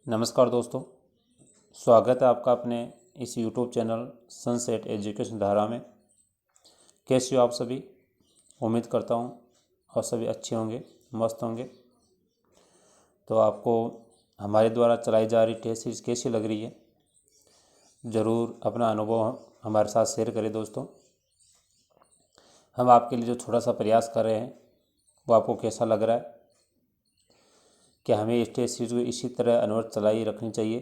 नमस्कार दोस्तों, स्वागत है आपका अपने इस यूट्यूब चैनल सनसेट एजुकेशन धारा में। कैसे हो आप सभी? उम्मीद करता हूँ और सभी अच्छे होंगे, मस्त होंगे। तो आपको हमारे द्वारा चलाई जा रही टेस्ट सीरीज कैसी लग रही है, ज़रूर अपना अनुभव हमारे साथ शेयर करें दोस्तों। हम आपके लिए जो थोड़ा सा प्रयास कर रहे हैं वो आपको कैसा लग रहा है, क्या हमें इस टेस्ट सीरीज को इसी तरह अनवरत चलाई रखनी चाहिए?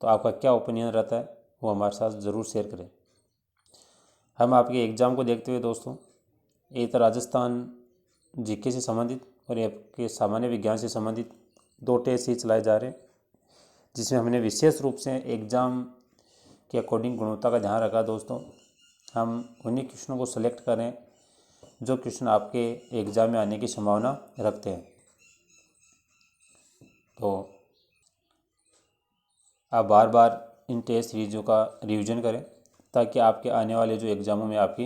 तो आपका क्या ओपिनियन रहता है वो हमारे साथ ज़रूर शेयर करें। हम आपके एग्ज़ाम को देखते हुए दोस्तों, एक तो राजस्थान जीके से संबंधित और आपके सामान्य विज्ञान से संबंधित दो टेस्ट सीरीज चलाए जा रहे हैं, जिसमें हमने विशेष रूप से एग्ज़ाम के अकॉर्डिंग गुणवत्ता का ध्यान रखा दोस्तों। हम उन्हीं क्वेश्चनों को सेलेक्ट करें जो क्वेश्चन आपके एग्ज़ाम में आने की संभावना रखते हैं। तो आप बार बार इन टेस्ट सीरीज़ों का रिवीजन करें ताकि आपके आने वाले जो एग्ज़ामों में आपकी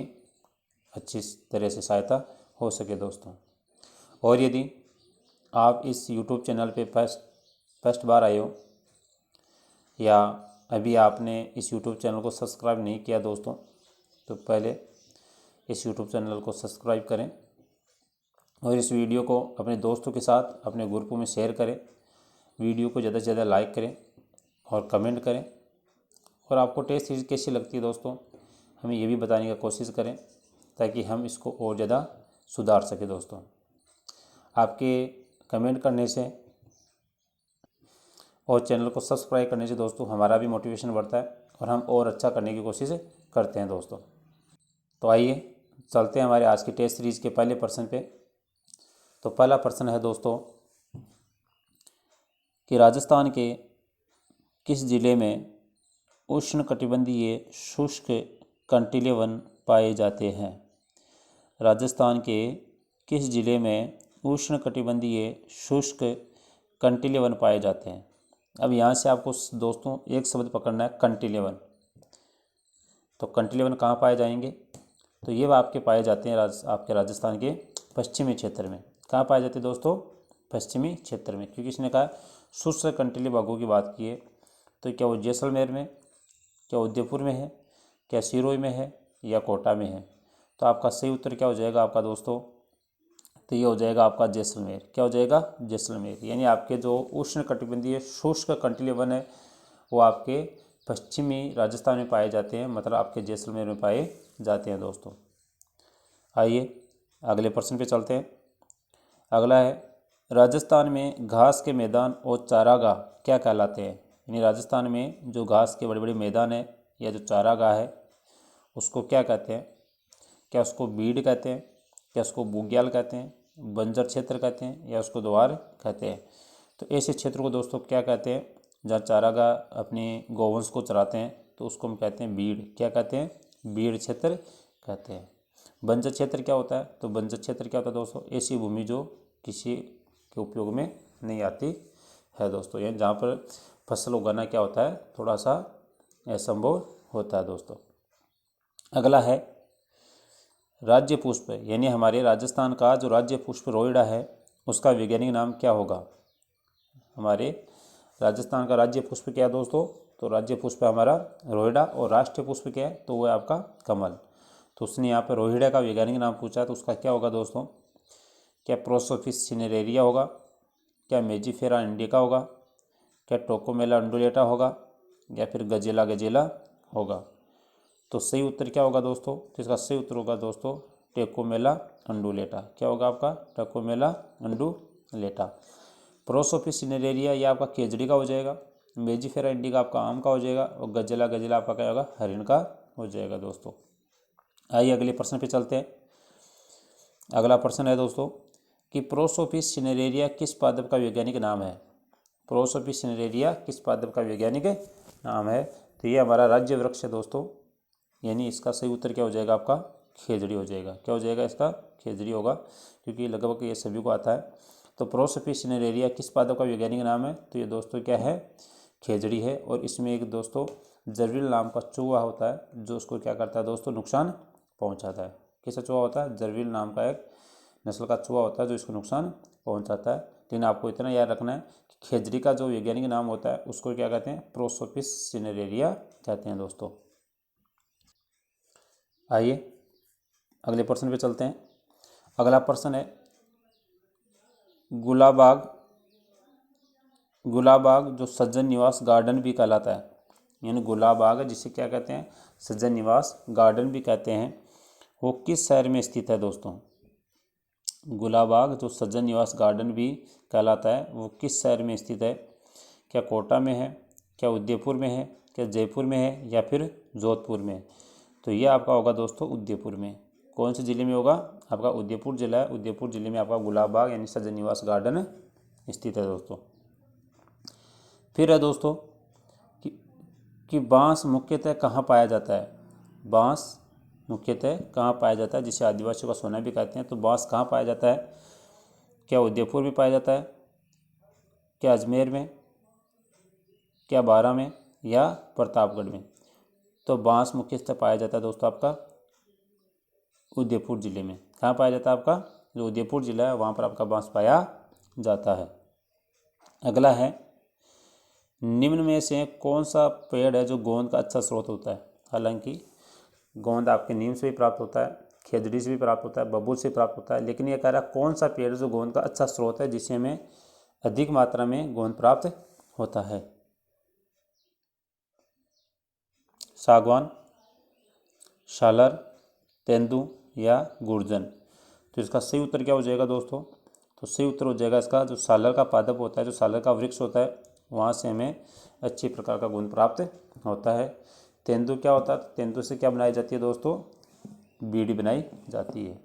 अच्छी तरह से सहायता हो सके दोस्तों। और यदि आप इस यूट्यूब चैनल पे फर्स्ट बार आए हो या अभी आपने इस यूट्यूब चैनल को सब्सक्राइब नहीं किया दोस्तों, तो पहले इस यूट्यूब चैनल को सब्सक्राइब करें और इस वीडियो को अपने दोस्तों के साथ अपने ग्रुपों में शेयर करें। वीडियो को ज़्यादा से ज़्यादा लाइक करें और कमेंट करें। और आपको टेस्ट सीरीज कैसी लगती है दोस्तों, हमें ये भी बताने की कोशिश करें ताकि हम इसको और ज़्यादा सुधार सकें दोस्तों। आपके कमेंट करने से और चैनल को सब्सक्राइब करने से दोस्तों हमारा भी मोटिवेशन बढ़ता है और हम और अच्छा करने की कोशिश करते हैं दोस्तों। तो आइए चलते हैं हमारे आज की टेस्ट सीरीज के पहले प्रश्न पे। तो पहला प्रश्न है दोस्तों कि राजस्थान के किस जिले में उष्णकटिबंधीय शुष्क कंटीले वन पाए जाते हैं? राजस्थान के किस जिले में उष्णकटिबंधीय शुष्क कंटीले वन पाए जाते हैं? अब यहाँ से आपको दोस्तों एक शब्द पकड़ना है, कंटीले वन। तो कंटीले वन कहाँ पाए जाएंगे? तो ये आपके पाए जाते हैं आपके राजस्थान के पश्चिमी क्षेत्र में। कहाँ पाए जाते हैं दोस्तों? पश्चिमी क्षेत्र में। क्योंकि इसने कहा शुष्क कंटीले बागों की बात की है, तो क्या वो जैसलमेर में, क्या उदयपुर में है, क्या सिरोही में है या कोटा में है? तो आपका सही उत्तर क्या हो जाएगा आपका दोस्तों? तो ये हो जाएगा आपका जैसलमेर। क्या हो जाएगा? जैसलमेर। यानी आपके जो उष्णकटिबंधीय शुष्क कंटीले वन है वो आपके पश्चिमी राजस्थान में पाए जाते हैं, मतलब आपके जैसलमेर में पाए जाते हैं दोस्तों। आइए अगले प्रश्न पे चलते हैं। अगला है, राजस्थान में घास के मैदान और चारागाह क्या कहलाते हैं? यानी राजस्थान में जो घास के बड़े बड़े मैदान है या जो चारागाह है उसको क्या कहते हैं? क्या उसको बीड़ कहते हैं, क्या उसको बुग्याल कहते हैं, बंजर क्षेत्र कहते हैं या उसको द्वार कहते हैं? तो ऐसे क्षेत्र को दोस्तों क्या कहते हैं? जहाँ चारागाह अपने गौवंश को चराते हैं तो उसको हम कहते हैं बीड़। क्या कहते हैं? बीड़ क्षेत्र कहते हैं। बंजर क्षेत्र क्या होता है? तो बंजर क्षेत्र क्या होता है दोस्तों? ऐसी भूमि जो किसी के उपयोग में नहीं आती है दोस्तों, यानी जहाँ पर फसल उगाना क्या होता है, थोड़ा सा असंभव होता है दोस्तों। अगला है राज्य पुष्प, यानी हमारे राजस्थान का जो राज्य पुष्प रोइडा है उसका वैज्ञानिक नाम क्या होगा? हमारे राजस्थान का राज्य पुष्प क्या है दोस्तों? तो राज्य पुष्प है हमारा रोहिड़ा और राष्ट्रीय पुष्प क्या है? तो वो है आपका कमल। तो उसने यहाँ पर रोहिड़ा का वैज्ञानिक नाम पूछा, तो उसका क्या होगा दोस्तों? क्या प्रोसोफिस सिनेरेरिया होगा, क्या मेजिफेरा इंडिका होगा, क्या टोकोमेला अंडुलेटा होगा या फिर गजेला गजेला होगा? तो सही उत्तर क्या होगा दोस्तों? तो इसका सही उत्तर होगा दोस्तों टेकोमेला अंडुलेटा। क्या होगा आपका? टेकोमेला अंडुलेटा। प्रोसोफिस सिनेरेरिया ये आपका केजड़ी का हो जाएगा, मेजिफेरा इंडिका आपका आम का हो जाएगा और गजेला गजेला आपका क्या होगा? हरिण का हो जाएगा दोस्तों। आइए अगले प्रश्न पे चलते हैं। अगला प्रश्न है दोस्तों कि प्रोसोफिस सिनेरेरिया किस पादप का वैज्ञानिक नाम है? प्रोसोफिस सिनेरेरिया किस पादप का वैज्ञानिक नाम है? तो ये हमारा राज्य वृक्ष है दोस्तों, यानी इसका सही उत्तर क्या हो जाएगा आपका? खेजड़ी हो जाएगा। क्या हो जाएगा इसका? खेजड़ी होगा, क्योंकि लगभग ये सभी को आता है। तो प्रोसोफिस सिनेरेरिया किस पादप का वैज्ञानिक नाम है? तो ये दोस्तों क्या है? खेजड़ी है। और इसमें एक दोस्तों जर्विल नाम का चूहा होता है जो उसको क्या करता है दोस्तों? नुकसान पहुंचाता है। कैसा चूहा होता है? जर्विल नाम का एक नस्ल का चूहा होता है जो इसको नुकसान पहुंचाता है। लेकिन आपको इतना याद रखना है कि खेजड़ी का जो वैज्ञानिक नाम होता है उसको क्या कहते हैं? प्रोसोपिस सिनेरेरिया कहते हैं दोस्तों। आइए अगले प्रश्न पे चलते हैं। अगला प्रश्न है गुलाबाग जो सज्जन निवास गार्डन भी कहलाता है, यानी गुलाबाग जिसे क्या कहते हैं? सज्जन निवास गार्डन भी कहते हैं, वो किस शहर में स्थित है दोस्तों? गुलाबाग जो सज्जन निवास गार्डन भी कहलाता है वो किस शहर में स्थित है? क्या कोटा में है, क्या उदयपुर में है, क्या जयपुर में है, या फिर जोधपुर में? तो ये आपका होगा दोस्तों उदयपुर में। कौन से ज़िले में होगा? आपका उदयपुर जिला है। उदयपुर ज़िले में आपका गुलाबाग यानी सज्जन निवास गार्डन स्थित है दोस्तों। फिर है दोस्तों कि बांस मुख्यतः कहाँ पाया जाता है? बांस मुख्यतः कहाँ पाया जाता है, जिसे आदिवासियों का सोना भी कहते हैं? तो बांस कहाँ पाया जाता है? क्या उदयपुर में पाया जाता है, क्या अजमेर में, क्या बारा में, या प्रतापगढ़ में? तो बांस मुख्यतः पाया जाता है दोस्तों आपका उदयपुर ज़िले में। कहाँ पाया जाता है? आपका जो उदयपुर ज़िला है वहाँ पर आपका बांस पाया जाता है। अगला है निम्न में से कौन सा पेड़ है जो गोंद का अच्छा स्रोत होता है? हालांकि गोंद आपके नीम से भी प्राप्त होता है, खेजड़ी से भी प्राप्त होता है, बबूल से प्राप्त होता है, लेकिन ये कह रहा है कौन सा पेड़ जो गोंद का अच्छा स्रोत है, जिससे हमें अधिक मात्रा में गोंद प्राप्त होता है? सागवान, शालर, तेंदू या गुर्जन? तो इसका सही उत्तर क्या हो जाएगा दोस्तों? तो सही उत्तर हो जाएगा इसका जो सालर का पादप होता है, जो सालर का वृक्ष होता है, वहाँ से हमें अच्छी प्रकार का गोंद प्राप्त होता है। तेंदू क्या होता है? तेंदू से क्या बनाई जाती है दोस्तों? बीड़ी बनाई जाती है।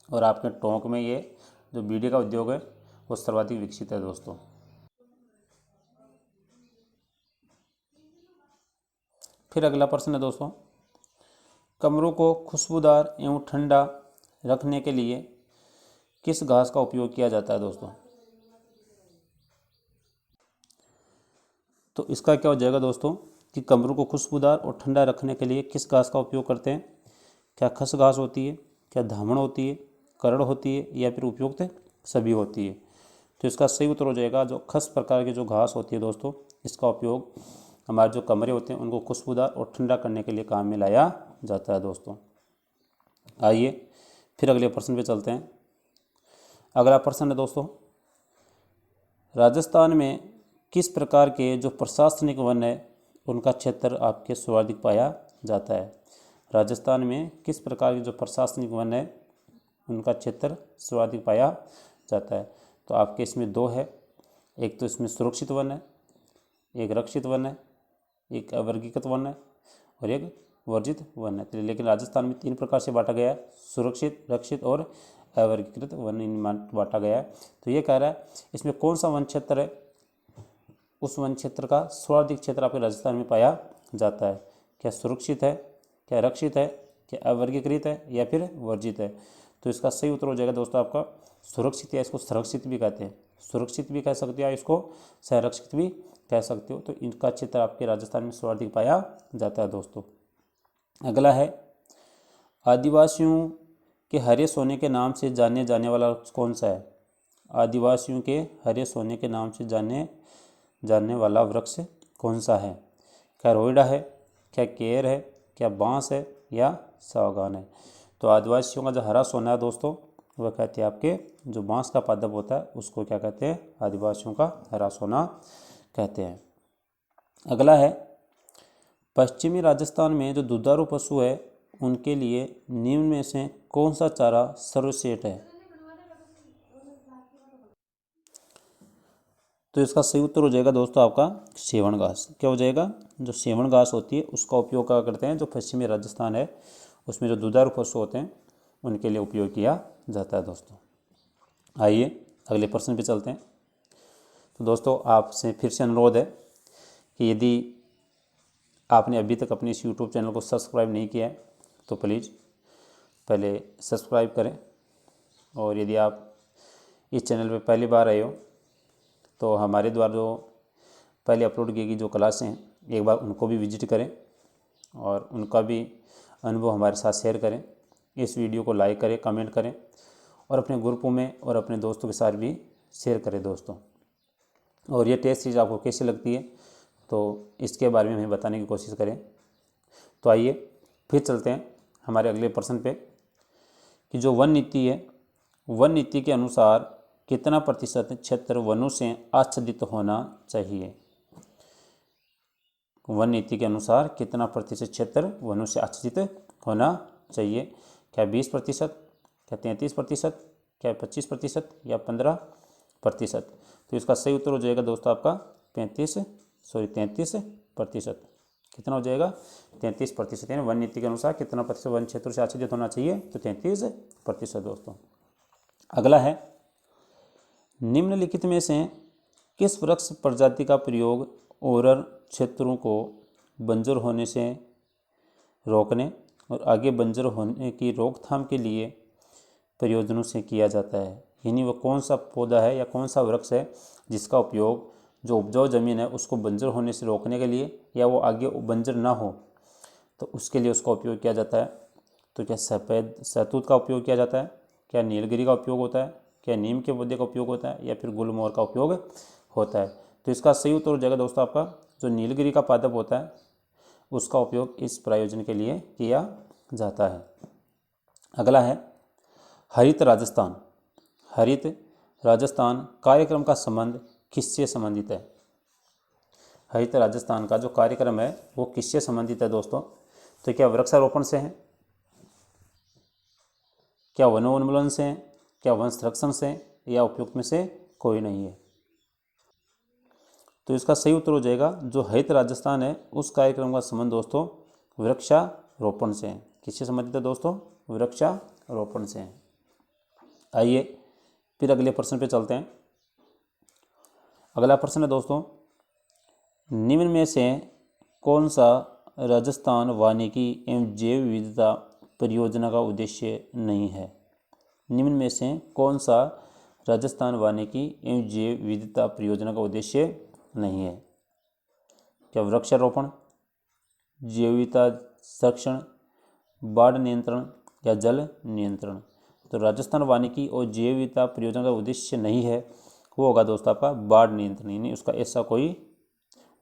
और आपके टोंक में ये जो बीड़ी का उद्योग है वो सर्वाधिक विकसित है दोस्तों। फिर अगला प्रश्न है दोस्तों, कमरों को खुशबूदार एवं ठंडा रखने के लिए किस घास का उपयोग किया जाता है दोस्तों? तो इसका क्या हो जाएगा दोस्तों कि कमरों को खुशबूदार और ठंडा रखने के लिए किस घास का उपयोग करते हैं? क्या खस घास होती है, क्या धामण होती है, करड़ होती है, या फिर उपयुक्त सभी होती है? तो इसका सही उत्तर हो जाएगा जो खस प्रकार की जो घास होती है दोस्तों, इसका उपयोग हमारे जो कमरे होते हैं उनको खुशबूदार और ठंडा करने के लिए काम में लाया जाता है दोस्तों। आइए फिर अगले प्रश्न पे चलते हैं। अगला प्रश्न है दोस्तों, राजस्थान में किस प्रकार के जो प्रशासनिक वन है उनका क्षेत्र आपके सर्वाधिक पाया जाता है? राजस्थान में किस प्रकार के जो प्रशासनिक वन है उनका क्षेत्र सर्वाधिक पाया जाता है? तो आपके इसमें दो है, एक तो इसमें सुरक्षित वन है, एक रक्षित वन है, एक अवर्गीकृत वन है और एक वर्जित वन है। तो लेकिन राजस्थान में तीन प्रकार से बांटा गया है, सुरक्षित, रक्षित और अवर्गीकृत वन इनमें बांटा गया है। तो ये कह रहा है इसमें कौन सा वन क्षेत्र है, उस वन क्षेत्र का सर्वाधिक क्षेत्र आपके राजस्थान में पाया जाता है? क्या सुरक्षित है, क्या रक्षित है, क्या अवर्गीकृत है, या फिर वर्जित है? तो इसका सही उत्तर हो जाएगा दोस्तों आपका सुरक्षित, या इसको संरक्षित भी कहते हैं। सुरक्षित भी कह सकते हो या इसको संरक्षित भी कह सकते हो। तो इनका क्षेत्र आपके राजस्थान में सर्वाधिक पाया जाता है दोस्तों। अगला है आदिवासियों के हरे सोने के नाम से जाने जाने वाला कौन सा है? आदिवासियों के हरे सोने के नाम से जाने वाला वृक्ष कौन सा है? क्या रोइडा है, क्या केर है, क्या बांस है, या सागवान है? तो आदिवासियों का जो हरा सोना है दोस्तों वह कहते हैं आपके जो बांस का पादप होता है उसको क्या कहते हैं? आदिवासियों का हरा सोना कहते हैं। अगला है पश्चिमी राजस्थान में जो दुधारू पशु है उनके लिए निम्न में से कौन सा चारा सर्वश्रेष्ठ है? तो इसका सही उत्तर हो जाएगा दोस्तों आपका सेवण घास। क्या हो जाएगा? जो सेवण घास होती है उसका उपयोग क्या करते हैं, जो पश्चिमी राजस्थान है उसमें जो दुधारू पशु होते हैं उनके लिए उपयोग किया जाता है दोस्तों। आइए अगले प्रश्न पे चलते हैं। तो दोस्तों आपसे फिर से अनुरोध है कि यदि आपने अभी तक अपने इस यूट्यूब चैनल को सब्सक्राइब नहीं किया है तो प्लीज़ पहले सब्सक्राइब करें, और यदि आप इस चैनल पर पहली बार आए हो तो हमारे द्वारा जो पहले अपलोड की गई जो क्लासें हैं एक बार उनको भी विजिट करें और उनका भी अनुभव हमारे साथ शेयर करें। इस वीडियो को लाइक करें, कमेंट करें और अपने ग्रुपों में और अपने दोस्तों के साथ भी शेयर करें दोस्तों। और ये टेस्ट सीरीज आपको कैसी लगती है, तो इसके बारे में हमें बताने की कोशिश करें। तो आइए फिर चलते हैं हमारे अगले प्रश्न पे कि जो वन नीति है, वन नीति के अनुसार कितना प्रतिशत क्षेत्र वनों से आच्छादित होना चाहिए। वन नीति के अनुसार कितना प्रतिशत क्षेत्र वनों से आच्छादित होना चाहिए? क्या 20%, क्या 33%, क्या 25% या 15%? तो इसका सही उत्तर हो जाएगा दोस्तों आपका 33%। कितना हो जाएगा? 33%। यानी वन नीति के अनुसार कितना प्रतिशत वन क्षेत्र से आच्छादित होना चाहिए? तो 33% दोस्तों। अगला है, निम्नलिखित में से किस वृक्ष प्रजाति का प्रयोग ओरल क्षेत्रों को बंजर होने से रोकने और आगे बंजर होने की रोकथाम के लिए प्रयोजनों से किया जाता है? यानी वह कौन सा पौधा है या कौन सा वृक्ष है जिसका उपयोग जो उपजाऊ ज़मीन है उसको बंजर होने से रोकने के लिए या वो आगे बंजर ना हो तो उसके लिए उसका उपयोग किया जाता है? तो क्या सफ़ेद शहतूत का उपयोग किया जाता है, क्या नीलगिरी का उपयोग होता है, क्या नीम के पौधे का उपयोग होता है या फिर गुलमोहर का उपयोग होता है? तो इसका सही उत्तर हो जाएगा दोस्तों आपका जो नीलगिरी का पादप होता है उसका उपयोग इस प्रयोजन के लिए किया जाता है। अगला है, हरित राजस्थान। हरित राजस्थान कार्यक्रम का संबंध किससे संबंधित है? हरित राजस्थान का जो कार्यक्रम है वो किससे संबंधित है दोस्तों? तो क्या वृक्षारोपण से है, क्या वनोन्मूलन से है, क्या वन संरक्षण से या उपयुक्त में से कोई नहीं है? तो इसका सही उत्तर हो जाएगा जो हरित राजस्थान है उस कार्यक्रम का संबंध दोस्तों वृक्षारोपण से है। किससे संबंधित है दोस्तों? वृक्षारोपण से है। आइए फिर अगले प्रश्न पे चलते हैं। अगला प्रश्न है दोस्तों, निम्न में से कौन सा राजस्थान वानिकी एवं जैव विविधता परियोजना का उद्देश्य नहीं है? निम्न में से कौन सा राजस्थान वानिकी एवं जैव विविधता परियोजना का उद्देश्य नहीं है? क्या वृक्षारोपण, जैव विविधता संरक्षण, बाढ़ नियंत्रण या जल नियंत्रण? तो राजस्थान वानिकी और जैव विविधता परियोजना का उद्देश्य नहीं है वो होगा दोस्तों आपका बाढ़ नियंत्रण। यानी उसका ऐसा कोई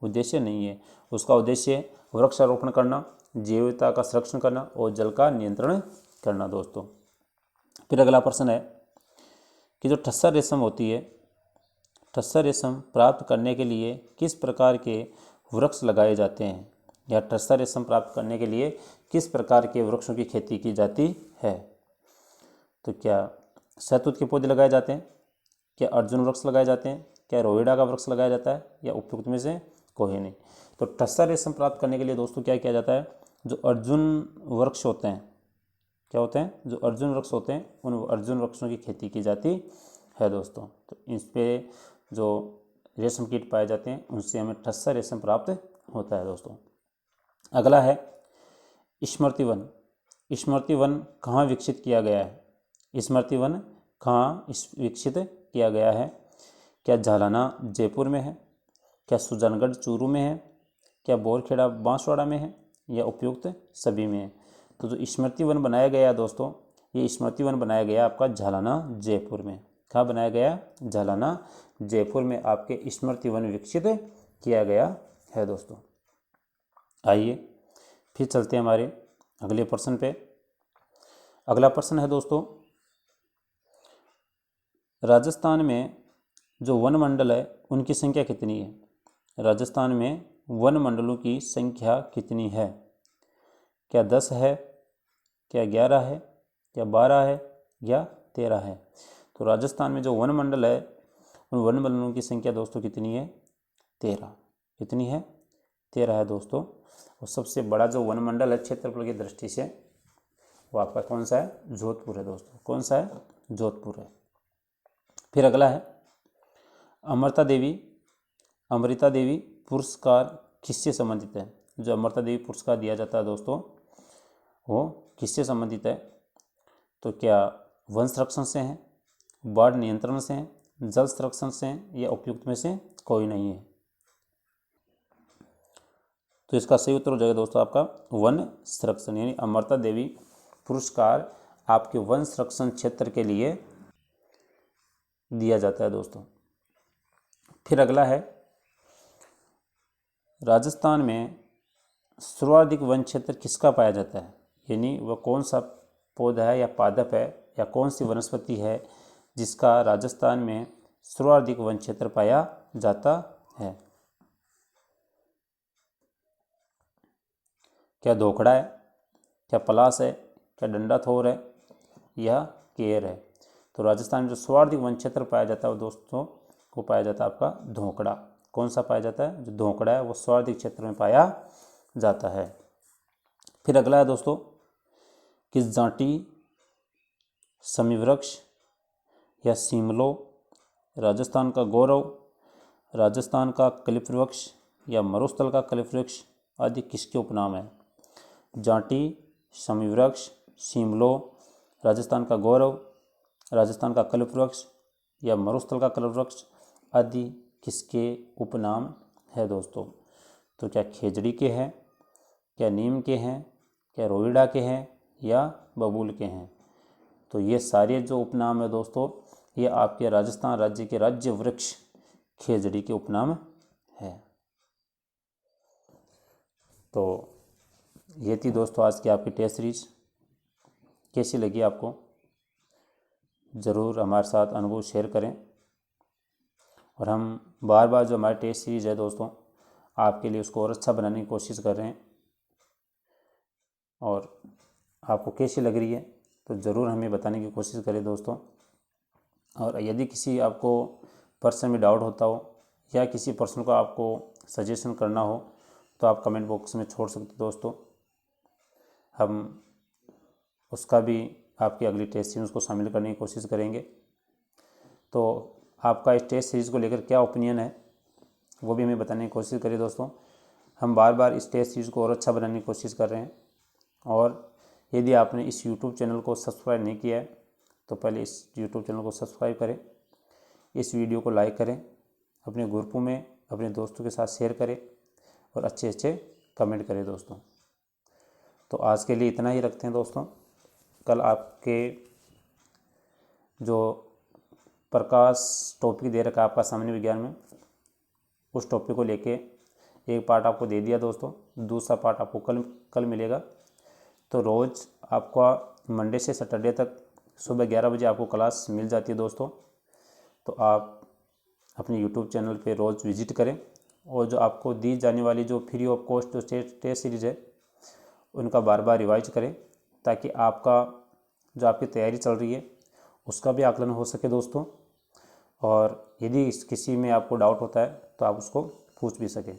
उद्देश्य नहीं है। उसका उद्देश्य वृक्षारोपण करना, जैव विविधता का संरक्षण करना और जल का नियंत्रण करना दोस्तों। फिर अगला प्रश्न है कि जो टस्सर रेशम होती है, टस्सर रेशम प्राप्त करने के लिए किस प्रकार के वृक्ष लगाए जाते हैं? या टस्सर रेशम प्राप्त करने के लिए किस प्रकार के वृक्षों की खेती की जाती है? तो क्या शहतूत के पौधे लगाए जाते हैं, क्या अर्जुन वृक्ष लगाए जाते हैं, क्या रोहिड़ा का वृक्ष लगाया जाता है या उपयुक्त में से कोई नहीं? तो टस्सर रेशम प्राप्त करने के लिए दोस्तों क्या किया जाता है? जो अर्जुन वृक्ष होते हैं, क्या होते हैं? जो अर्जुन वृक्ष होते हैं उन अर्जुन वृक्षों की खेती की जाती है दोस्तों। तो इस पर जो रेशम कीट पाए जाते हैं उनसे हमें टस्सर रेशम प्राप्त होता है दोस्तों। अगला है स्मृति वन। स्मृति वन कहाँ विकसित किया गया है? स्मृति वन कहाँ विकसित किया गया है? क्या झालाना जयपुर में है, क्या सुजानगढ़ चूरू में है, क्या बोरखेड़ा बांसवाड़ा में है या उपयुक्त सभी में है? तो जो स्मृति वन बनाया गया है दोस्तों, ये स्मृति वन बनाया गया आपका झालाना जयपुर में। कहाँ बनाया गया? झालाना जयपुर में आपके स्मृति वन विकसित किया गया है दोस्तों। आइए फिर चलते हैं हमारे अगले प्रश्न पे। अगला प्रश्न है दोस्तों, राजस्थान में जो वन मंडल है उनकी संख्या कितनी है? राजस्थान में वन मंडलों की संख्या कितनी है? क्या 10 है, क्या 11 है, क्या 12 है या 13 है? तो राजस्थान में जो वन मंडल है उन वन मंडलों की संख्या दोस्तों कितनी है? 13। कितनी है? 13 है दोस्तों। और सबसे बड़ा जो वन मंडल है क्षेत्रफल की दृष्टि से वो आपका कौन सा है? जोधपुर है दोस्तों। कौन सा है? जोधपुर है। फिर अगला है अमृता देवी पुरस्कार किससे संबंधित है? जो अमृता देवी पुरस्कार दिया जाता है दोस्तों वो किससे संबंधित है? तो क्या वन संरक्षण से है, बाढ़ नियंत्रण से है, जल संरक्षण से है या उपयुक्त में से कोई नहीं है? तो इसका सही उत्तर हो जाएगा दोस्तों आपका वन संरक्षण। यानी अमृता देवी पुरस्कार आपके वन संरक्षण क्षेत्र के लिए दिया जाता है दोस्तों। फिर अगला है, राजस्थान में सर्वाधिक वन क्षेत्र किसका पाया जाता है, यानी वह कौन सा पौधा है या पादप है या कौन सी वनस्पति है जिसका राजस्थान में सर्वाधिक वन क्षेत्र पाया जाता है। क्या धोखड़ा है, क्या पलास है, क्या डंडा थोर है या केयर है। तो राजस्थान में जो सर्वाधिक वन क्षेत्र पाया जाता है वो दोस्तों वो पाया जाता है आपका धोखड़ा। कौन सा पाया जाता है, जो धोखड़ा है वो सर्वाधिक क्षेत्र में पाया जाता है। फिर अगला है दोस्तों, किस जाति, समीवृक्ष या सीमलो, राजस्थान का गौरव, राजस्थान का कलिप वृक्ष या मरुस्थल का कलिप वृक्ष आदि किसके उपनाम है। जाति, समीवृक्ष, सीमलो, राजस्थान का गौरव, राजस्थान का कलिप वृक्ष या मरुस्थल का कलिप वृक्ष आदि किसके उपनाम है दोस्तों। तो क्या खेजड़ी के हैं, क्या नीम के हैं, क्या रोहिड़ा के हैं या बबूल के हैं। तो ये सारे जो उपनाम है दोस्तों ये आपके राजस्थान राज्य के राज्य वृक्ष खेजड़ी के उपनाम है। तो ये थी दोस्तों आज की आपकी टेस्ट सीरीज। कैसी लगी आपको, ज़रूर हमारे साथ अनुभव शेयर करें। और हम बार बार जो हमारी टेस्ट सीरीज है दोस्तों आपके लिए उसको और अच्छा बनाने की कोशिश कर रहे हैं। और आपको कैसी लग रही है तो ज़रूर हमें बताने की कोशिश करें दोस्तों। और यदि किसी आपको पर्सन में डाउट होता हो या किसी पर्सन को आपको सजेशन करना हो तो आप कमेंट बॉक्स में छोड़ सकते दोस्तों। हम उसका भी आपकी अगली टेस्ट सीरीज को शामिल करने की कोशिश करेंगे। तो आपका इस टेस्ट सीरीज़ को लेकर क्या ओपिनियन है वो भी हमें बताने की कोशिश करिए दोस्तों। हम बार बार इस टेस्ट सीरीज़ को और अच्छा बनाने की कोशिश कर रहे हैं। और यदि आपने इस YouTube चैनल को सब्सक्राइब नहीं किया है तो पहले इस YouTube चैनल को सब्सक्राइब करें, इस वीडियो को लाइक करें, अपने ग्रुपों में अपने दोस्तों के साथ शेयर करें और अच्छे अच्छे कमेंट करें दोस्तों। तो आज के लिए इतना ही रखते हैं दोस्तों। कल आपके जो प्रकाश टॉपिक दे रखा है आपका सामान्य विज्ञान में, उस टॉपिक को लेके एक पार्ट आपको दे दिया दोस्तों, दूसरा पार्ट आपको कल मिलेगा। तो रोज़ आपका मंडे से सैटरडे तक सुबह 11 बजे आपको क्लास मिल जाती है दोस्तों। तो आप अपने यूट्यूब चैनल पे रोज़ विजिट करें और जो आपको दी जाने वाली जो फ्री ऑफ कॉस्ट जो टेस्ट सीरीज़ है उनका बार बार रिवाइज करें ताकि आपका जो आपकी तैयारी चल रही है उसका भी आकलन हो सके दोस्तों। और यदि किसी में आपको डाउट होता है तो आप उसको पूछ भी सकें।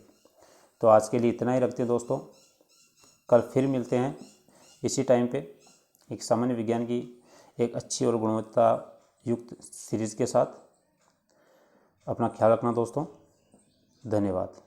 तो आज के लिए इतना ही रखते हैं दोस्तों। कल फिर मिलते हैं इसी टाइम पे एक सामान्य विज्ञान की एक अच्छी और गुणवत्ता युक्त सीरीज़ के साथ। अपना ख्याल रखना दोस्तों। धन्यवाद।